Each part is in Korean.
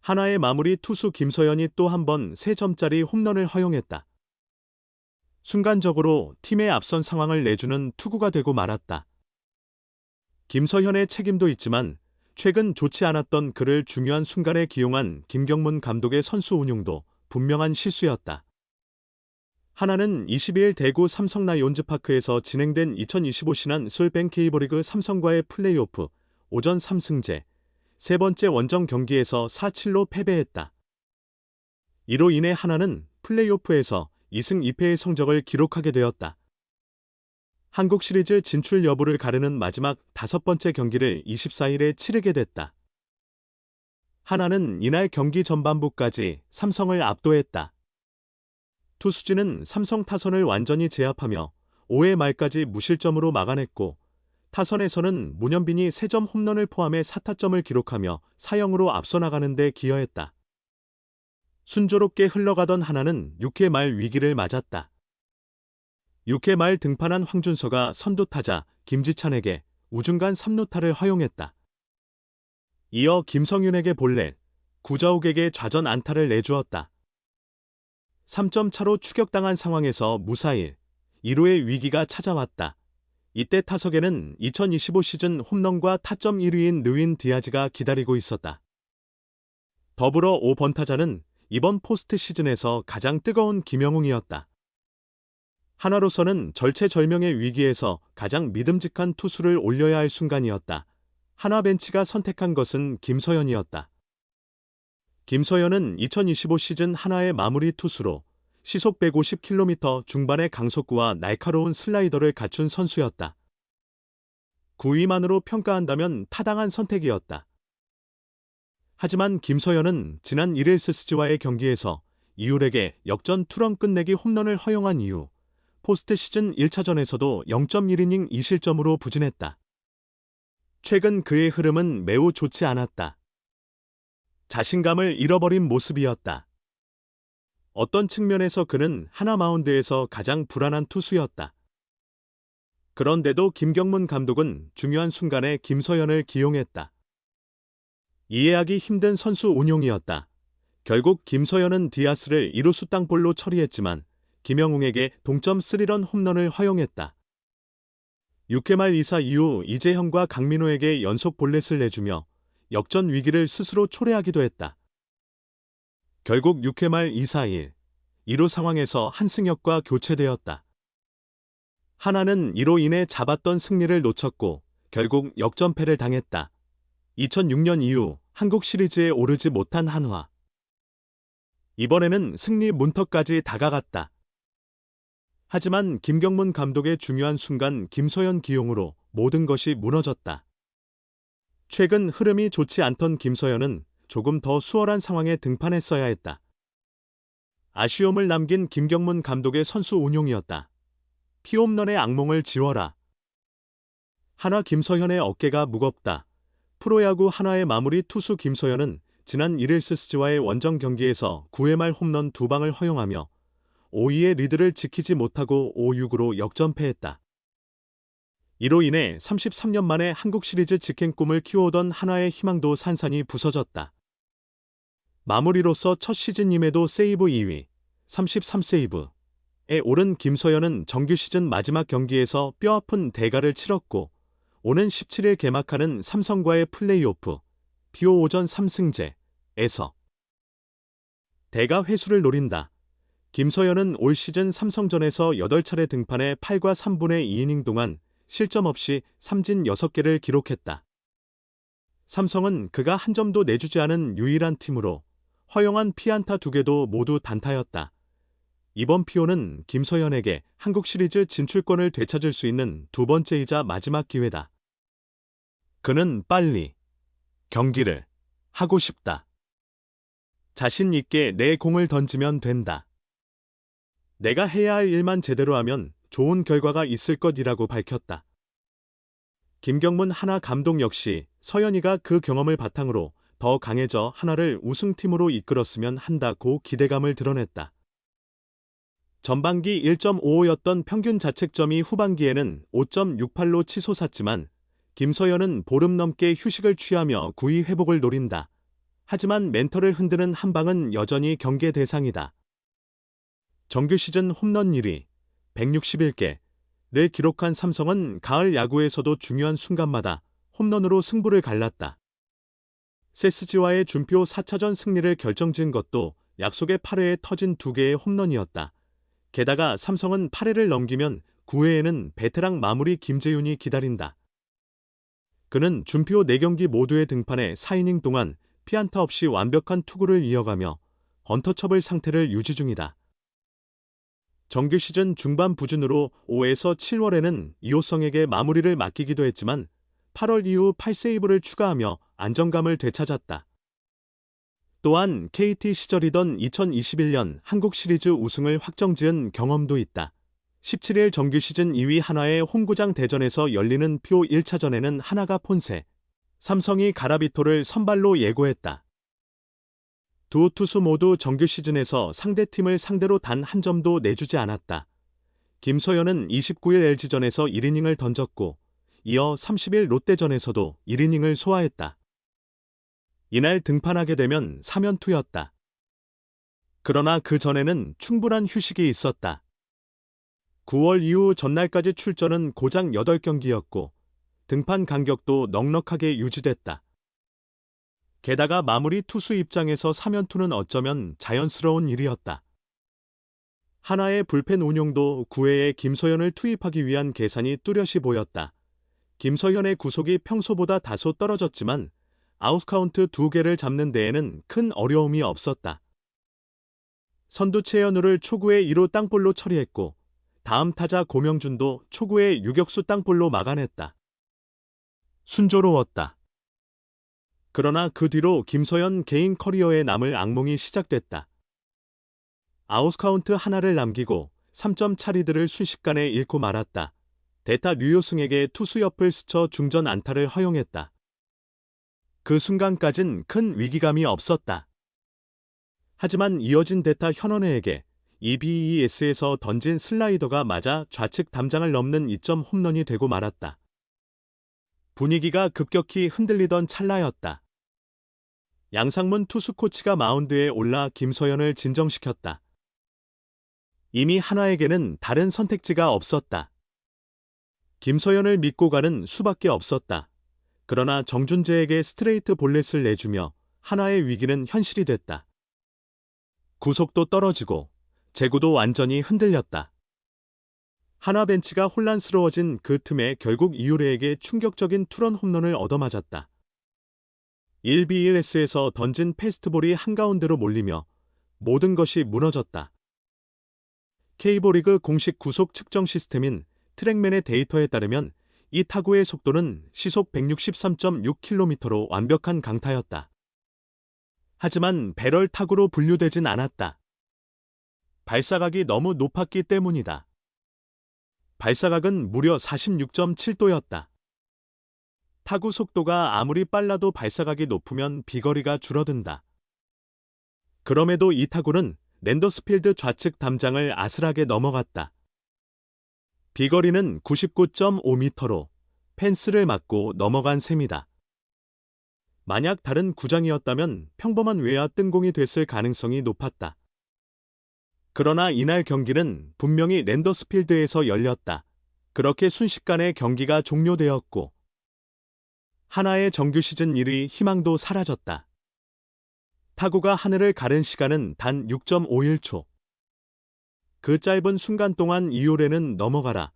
하나의 마무리 투수 김서현이 또 한 번 3점짜리 홈런을 허용했다. 순간적으로 팀의 앞선 상황을 내주는 투구가 되고 말았다. 김서현의 책임도 있지만 최근 좋지 않았던 그를 중요한 순간에 기용한 김경문 감독의 선수 운용도 분명한 실수였다. 하나는 22일 대구 삼성 라이온즈파크에서 진행된 2025 신한 솔뱅 K리그 삼성과의 플레이오프 오전 3승제 세 번째 원정 경기에서 4-7로 패배했다. 이로 인해 하나는 플레이오프에서 2승 2패의 성적을 기록하게 되었다. 한국 시리즈 진출 여부를 가르는 마지막 5번째 경기를 24일에 치르게 됐다. 하나는 이날 경기 전반부까지 삼성을 압도했다. 투수진은 삼성 타선을 완전히 제압하며 5회 말까지 무실점으로 막아냈고 타선에서는 문현빈이 3점 홈런을 포함해 4타점을 기록하며 4-0으로 앞서 나가는 데 기여했다. 순조롭게 흘러가던 하나는 6회 말 위기를 맞았다. 6회 말 등판한 황준서가 선두타자 김지찬에게 우중간 3루타를 허용했다. 이어 김성윤에게 볼넷, 구자욱에게 좌전 안타를 내주었다. 3점 차로 추격당한 상황에서 무사히 1루의 위기가 찾아왔다. 이때 타석에는 2025 시즌 홈런과 타점 1위인 르윈 디아즈가 기다리고 있었다. 더불어 5번 타자는 이번 포스트 시즌에서 가장 뜨거운 김영웅이었다. 하나로서는 절체절명의 위기에서 가장 믿음직한 투수를 올려야 할 순간이었다. 하나 벤치가 선택한 것은 김서현이었다. 김서현은 2025 시즌 하나의 마무리 투수로 시속 150km 중반의 강속구와 날카로운 슬라이더를 갖춘 선수였다. 9위만으로 평가한다면 타당한 선택이었다. 하지만 김서현은 지난 1일 스스지와의 경기에서 이울에게 역전 투런 끝내기 홈런을 허용한 이후 포스트 시즌 1차전에서도 0.1이닝 2실점으로 부진했다. 최근 그의 흐름은 매우 좋지 않았다. 자신감을 잃어버린 모습이었다. 어떤 측면에서 그는 하나 마운드에서 가장 불안한 투수였다. 그런데도 김경문 감독은 중요한 순간에 김서현을 기용했다. 이해하기 힘든 선수 운용이었다. 결국 김서현은 디아스를 2루수 땅볼로 처리했지만 김영웅에게 동점 3런 홈런을 허용했다. 6회 말 2사 이후 이재형과 강민호에게 연속 볼넷을 내주며 역전 위기를 스스로 초래하기도 했다. 결국 6회 말 2사 1, 2루 상황에서 한승혁과 교체되었다. 하나는 이로 인해 잡았던 승리를 놓쳤고 결국 역전패를 당했다. 2006년 이후 한국 시리즈에 오르지 못한 한화. 이번에는 승리 문턱까지 다가갔다. 하지만 김경문 감독의 중요한 순간 김서현 기용으로 모든 것이 무너졌다. 최근 흐름이 좋지 않던 김서현은 조금 더 수월한 상황에 등판했어야 했다. 아쉬움을 남긴 김경문 감독의 선수 운용이었다. 피홈런의 악몽을 지워라. 하나 김서현의 어깨가 무겁다. 프로야구 하나의 마무리 투수 김서현은 지난 1일 스스지와의 원정 경기에서 9회 말 홈런 2방을 허용하며 5위의 리드를 지키지 못하고 5-6으로 역전패했다. 이로 인해 33년 만에 한국 시리즈 직행 꿈을 키워오던 하나의 희망도 산산이 부서졌다. 마무리로서 첫 시즌임에도 세이브 2위, 33세이브에 오른 김서현은 정규 시즌 마지막 경기에서 뼈아픈 대가를 치렀고 오는 17일 개막하는 삼성과의 플레이오프 비오 오전 3승제에서 대가 회수를 노린다. 김서현은 올 시즌 삼성전에서 8차례 등판해 8과 3분의 2이닝 동안 실점 없이 삼진 6개를 기록했다. 삼성은 그가 한 점도 내주지 않은 유일한 팀으로 허용한 피안타 2개도 모두 단타였다. 이번 피오는 김서현에게 한국 시리즈 진출권을 되찾을 수 있는 두 번째이자 마지막 기회다. 그는 빨리 경기를 하고 싶다. 자신 있게 내 공을 던지면 된다. 내가 해야 할 일만 제대로 하면 좋은 결과가 있을 것이라고 밝혔다. 김경문 하나 감독 역시 서현이가 그 경험을 바탕으로 더 강해져 하나를 우승팀으로 이끌었으면 한다고 기대감을 드러냈다. 전반기 1.55였던 평균 자책점이 후반기에는 5.68로 치솟았지만 김서현은 보름 넘게 휴식을 취하며 구위 회복을 노린다. 하지만 멘터를 흔드는 한 방은 여전히 경계 대상이다. 정규 시즌 홈런 1위, 161개를 기록한 삼성은 가을 야구에서도 중요한 순간마다 홈런으로 승부를 갈랐다. 세스지와의 준표 4차전 승리를 결정지은 것도 약속의 8회에 터진 2개의 홈런이었다. 게다가 삼성은 8회를 넘기면 9회에는 베테랑 마무리 김재윤이 기다린다. 그는 준표 4경기 모두의 등판에 4이닝 동안 피안타 없이 완벽한 투구를 이어가며 언터처블 상태를 유지 중이다. 정규 시즌 중반 부진으로 5에서 7월에는 이호성에게 마무리를 맡기기도 했지만 8월 이후 8세이브를 추가하며 안정감을 되찾았다. 또한 KT 시절이던 2021년 한국 시리즈 우승을 확정지은 경험도 있다. 17일 정규 시즌 2위 한화의 홈구장 대전에서 열리는 표 1차전에는 하나가 폰세, 삼성이 가라비토를 선발로 예고했다. 두 투수 모두 정규 시즌에서 상대팀을 상대로 단 한 점도 내주지 않았다. 김서현은 29일 LG전에서 1이닝을 던졌고 이어 30일 롯데전에서도 1이닝을 소화했다. 이날 등판하게 되면 3연투였다. 그러나 그 전에는 충분한 휴식이 있었다. 9월 이후 전날까지 출전은 고작 8경기였고 등판 간격도 넉넉하게 유지됐다. 게다가 마무리 투수 입장에서 3연투는 어쩌면 자연스러운 일이었다. 하나의 불펜 운용도 9회에 김서현을 투입하기 위한 계산이 뚜렷이 보였다. 김서현의 구속이 평소보다 다소 떨어졌지만 아웃카운트 2개를 잡는 데에는 큰 어려움이 없었다. 선두 최현우를 초구의 2루 땅볼로 처리했고 다음 타자 고명준도 초구의 유격수 땅볼로 막아냈다. 순조로웠다. 그러나 그 뒤로 김서현 개인 커리어에 남을 악몽이 시작됐다. 아웃카운트 하나를 남기고 3점 차리드를 순식간에 잃고 말았다. 대타 류효승에게 투수 옆을 스쳐 중전 안타를 허용했다. 그 순간까진 큰 위기감이 없었다. 하지만 이어진 대타 현원혜에게 EBES에서 던진 슬라이더가 맞아 좌측 담장을 넘는 2점 홈런이 되고 말았다. 분위기가 급격히 흔들리던 찰나였다. 양상문 투수 코치가 마운드에 올라 김서현을 진정시켰다. 이미 한화에게는 다른 선택지가 없었다. 김서현을 믿고 가는 수밖에 없었다. 그러나 정준재에게 스트레이트 볼넷을 내주며 한화의 위기는 현실이 됐다. 구속도 떨어지고 제구도 완전히 흔들렸다. 한화 벤치가 혼란스러워진 그 틈에 결국 이유레에게 충격적인 투런 홈런을 얻어맞았다. 1B1S에서 던진 패스트볼이 한가운데로 몰리며 모든 것이 무너졌다. K보리그 공식 구속 측정 시스템인 트랙맨의 데이터에 따르면 이 타구의 속도는 시속 163.6km로 완벽한 강타였다. 하지만 배럴 타구로 분류되진 않았다. 발사각이 너무 높았기 때문이다. 발사각은 무려 46.7도였다. 타구 속도가 아무리 빨라도 발사각이 높으면 비거리가 줄어든다. 그럼에도 이 타구는 랜더스필드 좌측 담장을 아슬하게 넘어갔다. 비거리는 99.5m로 펜스를 맞고 넘어간 셈이다. 만약 다른 구장이었다면 평범한 외야 뜬공이 됐을 가능성이 높았다. 그러나 이날 경기는 분명히 랜더스필드에서 열렸다. 그렇게 순식간에 경기가 종료되었고 한화의 정규 시즌 1위 희망도 사라졌다. 타구가 하늘을 가른 시간은 단 6.51초. 그 짧은 순간 동안 이효래는 넘어가라,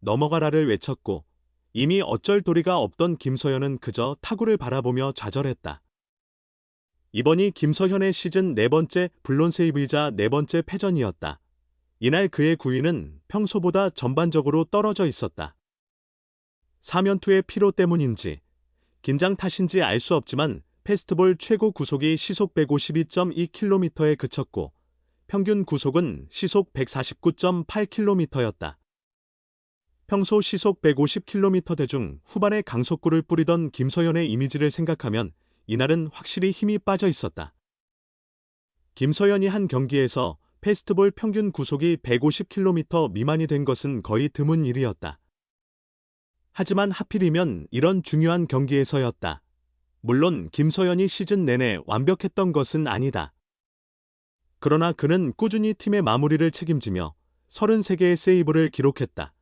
넘어가라를 외쳤고 이미 어쩔 도리가 없던 김서현은 그저 타구를 바라보며 좌절했다. 이번이 김서현의 시즌 4번째 블론 세이브이자 4번째 패전이었다. 이날 그의 구위는 평소보다 전반적으로 떨어져 있었다. 3연투의 피로 때문인지 긴장 탓인지 알 수 없지만 패스트볼 최고 구속이 시속 152.2km에 그쳤고 평균 구속은 시속 149.8km였다. 평소 시속 150km대 중 후반에 강속구를 뿌리던 김서현의 이미지를 생각하면 이날은 확실히 힘이 빠져 있었다. 김서현이 한 경기에서 패스트볼 평균 구속이 150km 미만이 된 것은 거의 드문 일이었다. 하지만 하필이면 이런 중요한 경기에서였다. 물론 김서연이 시즌 내내 완벽했던 것은 아니다. 그러나 그는 꾸준히 팀의 마무리를 책임지며 33개의 세이브를 기록했다.